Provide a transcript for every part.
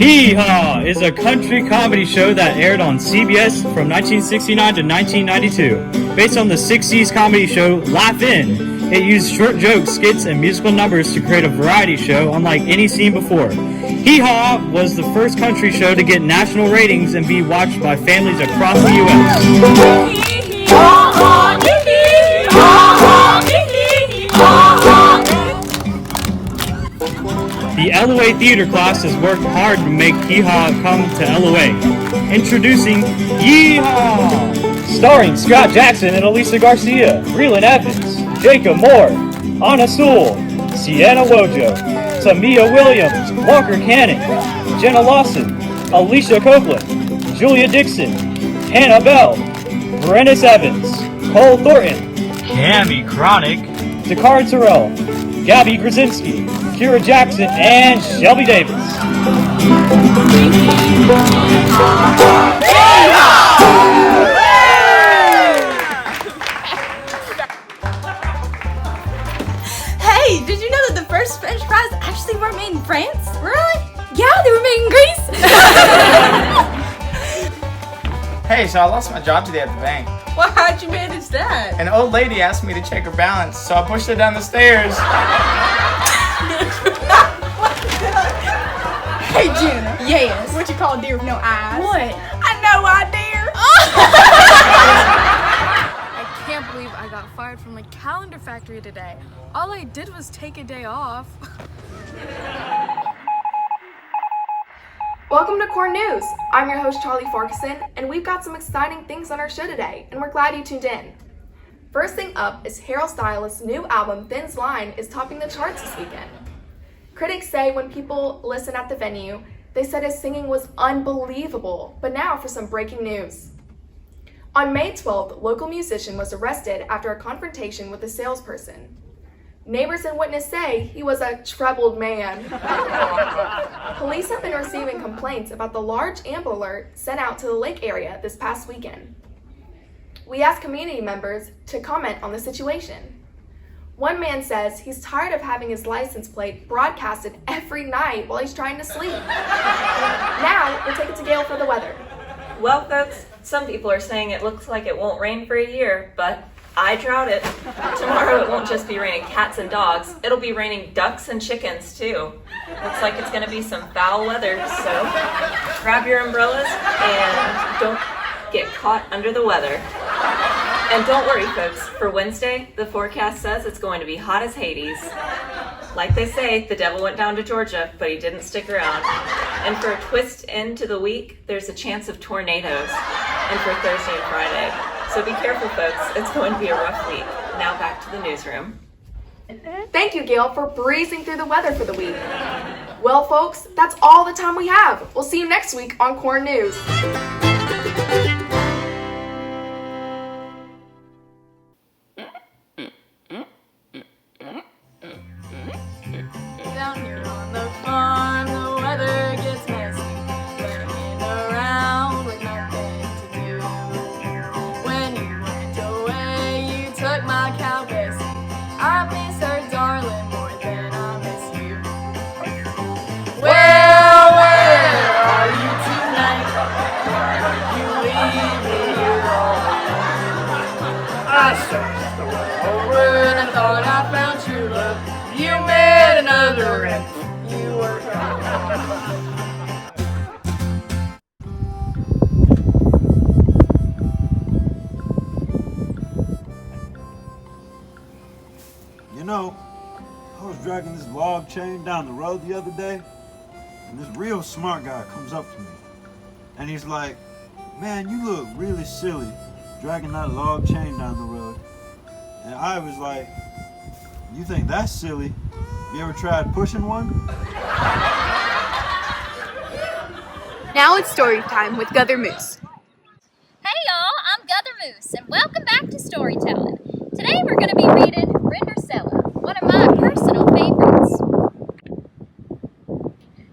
Hee Haw is a country comedy show that aired on CBS from 1969 to 1992. Based on the 60s comedy show Laugh In, it used short jokes, skits, and musical numbers to create a variety show unlike any seen before. Hee Haw was the first country show to get national ratings and be watched by families across the U.S. The LOA theater class has worked hard to make Hee Haw come to LOA. Introducing Yee Haw! Starring Scott Jackson and Elisa Garcia, Breland Evans, Jacob Moore, Anna Sewell, Sienna Wojo, Tamia Williams, Walker Cannon, Jenna Lawson, Alicia Copeland, Julia Dixon, Hannah Bell, Brennis Evans, Cole Thornton, Cammie Cronick, Dakar Terrell, Gabby Grzinski, Kira Jackson, and Shelby Davis. Hey, did you know that the first French fries actually were made in France? Really? Yeah, they were made in Greece. Hey, so I lost my job today at the bank. Well, how'd you manage that? An old lady asked me to check her balance, so I pushed her down the stairs. Hey, Jenna. Yes. What you call a deer with no eyes? What? I know I dare. I can't believe I got fired from the calendar factory today. All I did was take a day off. Welcome to Core News. I'm your host, Charlie Farquharson, and we've got some exciting things on our show today, and we're glad you tuned in. First thing up is Harold Stylist's new album, Thin's Line, is topping the charts this weekend. Critics say when people listen at the venue, they said his singing was unbelievable. But now for some breaking news. On May 12th, a local musician was arrested after a confrontation with a salesperson. Neighbors and witnesses say he was a troubled man. Police have been receiving complaints about the large Amber Alert sent out to the lake area this past weekend. We asked community members to comment on the situation. One man says he's tired of having his license plate broadcasted every night while he's trying to sleep. Now, we'll take it to Gail for the weather. Well, folks, some people are saying it looks like it won't rain for a year, but I doubt it. Tomorrow it won't just be raining cats and dogs, it'll be raining ducks and chickens too. Looks like it's going to be some foul weather, so grab your umbrellas and don't get caught under the weather. And don't worry, folks, for Wednesday, the forecast says it's going to be hot as Hades. Like they say, the devil went down to Georgia, but he didn't stick around. And for a twist into the week, there's a chance of tornadoes. And for Thursday and Friday. So be careful, folks. It's going to be a rough week. Now back to the newsroom. Thank you, Gail, for breezing through the weather for the week. Well, folks, that's all the time we have. We'll see you next week on Core News. Down here on the farm, the weather gets messy. Running around with nothing to do. When you went away, you took my cow Bessie. I miss her, darling, more than I miss you. Well, where are you tonight? Are you leaving here all alone? I searched the world over and I thought I found true love. You met another and you were gone. You know, I was dragging this log chain down the road the other day, and this real smart guy comes up to me, and he's like, "Man, you look really silly dragging that log chain down the road." And I was like, "You think that's silly? You ever tried pushing one?" Now it's story time with Guther Moose. Hey y'all, I'm Guther Moose, and welcome back to Storytelling. Today we're going to be reading Rindersella, one of my personal favorites.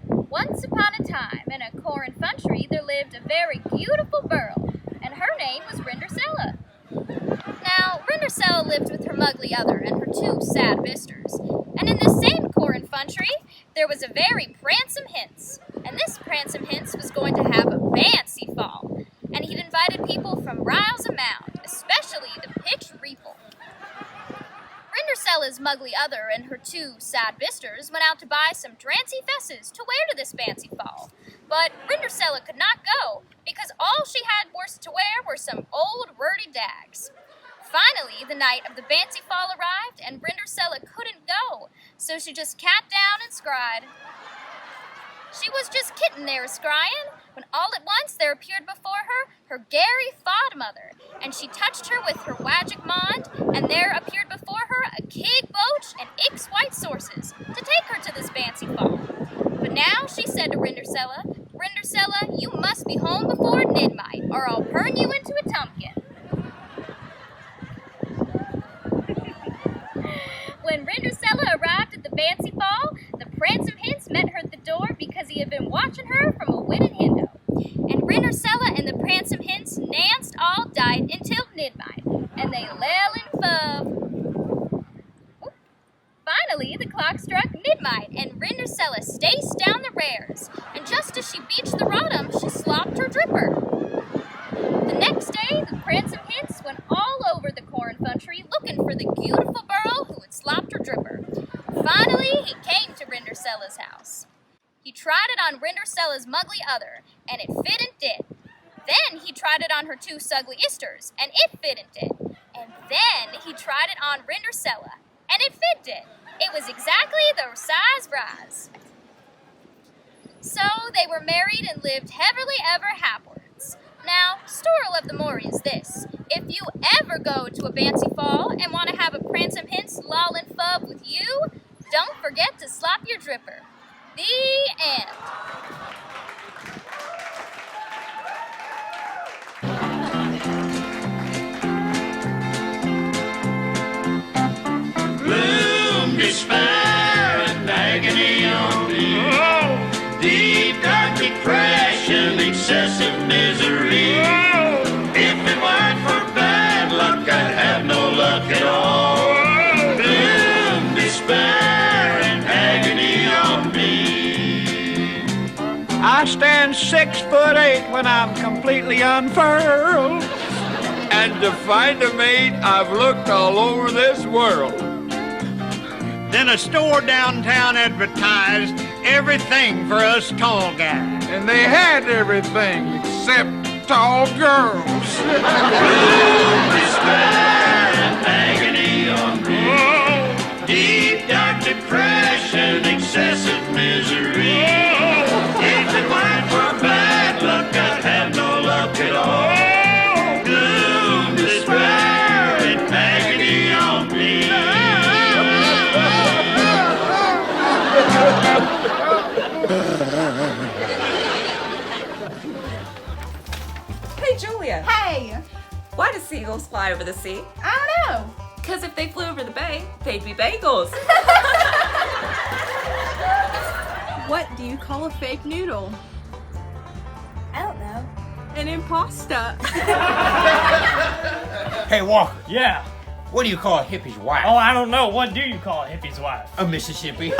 Once upon a time, in a corn country, there lived a very beautiful girl, and her name was Rindersella. Now, Rindersella lived with her mugly other and her two sad sisters, and in the same corn country, there was a very pransome hince, and this pransome hince was going to have a fancy fall, and he'd invited people from riles amound, especially the pitch reeple. Rindercella's mugly other and her two sad bisters went out to buy some drancy fesses to wear to this fancy fall, but Rindercella could not go, because all she had to wear were some old wordy dags. Finally, the night of the Bancy Fall arrived, and Rindercella couldn't go, so she just cat down and scried. She was just kittin' there a-scryin', when all at once there appeared before her Gary Fodmother, and she touched her with her wagic mond, and there appeared before her a keg boach and ix white sources, to take her to this Bancy Fall. But now she said to Rindercella, Rindercella, you must be home before midnight, or I'll turn you into a tumpkin. When Rindercella arrived at the Bancy Fall, the pransome hince met her at the door because he had been watching her from a winning window. And Rindercella and the pransome hince danced all dight until midnight, and they lell in fub. Finally, the clock struck midnight, and Rindercella staced down the rares, and just as she beached the roddum, she slopped her dripper. The next day, the pransome hince went all over the corn country looking for the beautiful girl who had slopped her dripper. Finally, he came to Rindercella's house. He tried it on Rindercella's mugly other, and it fit and did. Then he tried it on her two sugly isters, and it fit and did. And then he tried it on Rindercella, and it fit did. It was exactly the size rise. So they were married and lived heavily ever hapwards. Now, story of the Maury is this. If you ever go to a Bancy Fall and want to have a pransome hince loll and fub with you, don't forget to slop your dripper. The end. Gloom, despair, and agony on me. Deep, dark depression, excessive misery. If it weren't for bad luck, I'd have no luck at all. Gloom, despair, and agony on me. I stand 6'8" when I'm completely unfurled. And to find a mate, I've looked all over this world. Then a store downtown advertised everything for us tall guys. And they had everything except tall girls. Despair and agony on me. Deep, dark depression, excessive misery. If it weren't for bad luck, I'd have no luck at all. Gloom, despair, and agony on me. Hey, Julia. Hey! Why do seagulls fly over the sea? I don't know. Because if they flew over the bay, they'd be bagels. What do you call a fake noodle? I don't know. An imposter. Hey, Walker, Yeah. what do you call a hippie's wife? Oh, I don't know. What do you call a hippie's wife? A Mississippi.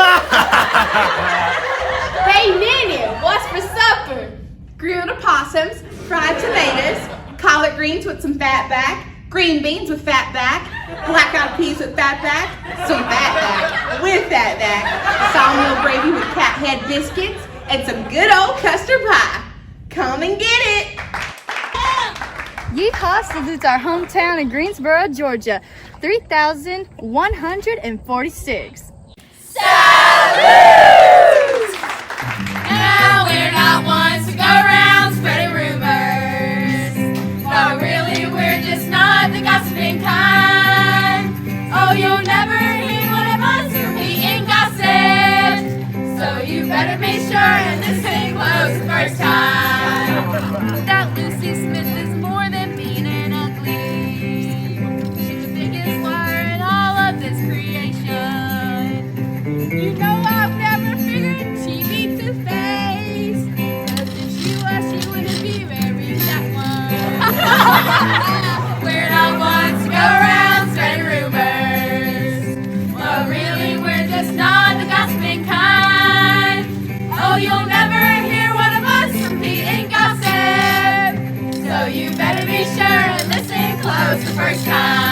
Hey, Nanny, what's for supper? Grilled opossums, fried tomatoes, collard greens with some fat back, green beans with fat back, black-eyed peas with fat back, some fat back with fat back, sawmill gravy with cat head biscuits, and some good old custard pie. Come and get it! Yee Haw salutes our hometown in Greensboro, Georgia. 3,146. Now we're not ones to go around spreading rumors. No, really, we're just not the gossiping kind. Oh, you'll never hear one of us repeating gossip. So you better make sure and listen close the first time. That Lucy Smith is more than mean and ugly. She's the biggest liar in all of this creation. You know I've never figured she'd be two-faced. 'Cause if she was, she wouldn't be married that one. We're not ones to go around spreading rumors. Well, really, we're just not the gossiping kind. you'll never hear one of us compete in gossip. So you better be sure and listen close the first time.